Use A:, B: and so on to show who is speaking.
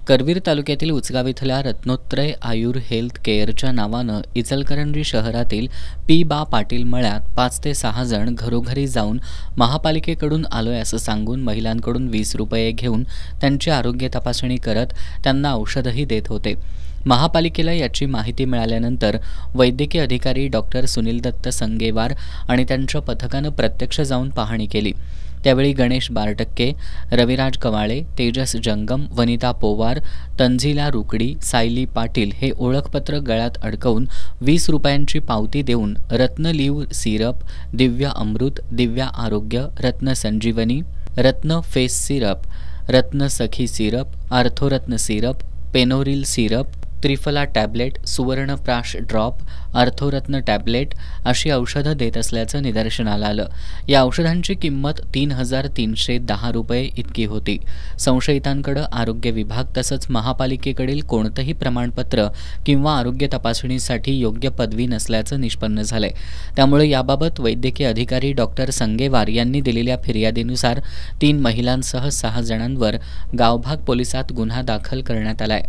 A: करवीर तालुक्यातील उचगाव इथल्या रत्नोत्रय आयुर हेल्थ केअरच्या नावानं इचलकरंजी शहरातील पी बा पाटील मळ्यात 5 ते 6 जण घरोघरी जाऊन महापालिकेकडून आलोय असं सांगून महिलांकडून 20 रुपये घेऊन त्यांची आरोग्य तपासणी करत त्यांना औषधही देत होते। महापालिकेला याची माहिती मिळाल्यानंतर वैद्यकीय अधिकारी डॉक्टर सुनील दत्त संगेवार आणि त्यांच्या पथकानं प्रत्यक्ष जाऊन पाहणी केली। त्यावेळी गणेश बारटक्के, रविराज कवाळे, तेजस जंगम, वनिता पोवार, तंझिला रुकडी, सायली पाटील हे ओळखपत्र गळ्यात अडकवून 20 रुपयांची पावती देऊन रत्न लिव्ह सिरप, दिव्य अमृत, दिव्या आरोग्य, रत्न संजीवनी, रत्न face syrup, Ratna Sakhi syrup, Orthoratna syrup, Penoril syrup, Triphala tablet, Suvarnaprash drop, Orthoratna tablet अशी औषधं देत असल्याचं निदर्शनाला आलं। या औषधांची किंमत 3,310 रुपये इतकी होती। संशयितांकडे आरोग्य विभाग तसंच महापालिकेकडील कोणतंही प्रमाणपत्र किंवा आरोग्य तपासणीसाठी योग्य पदवी नसल्याचं निष्पन्न झालंय। त्यामुळे याबाबत वैद्यकीय अधिकारी डॉक्टर संगेवार यांनी दिलेल्या फिर्यादीनुसार 3 महिलांसह 6 जणांवर गावभाग पोलिसात गुन्हा दाखल करण्यात आलाय।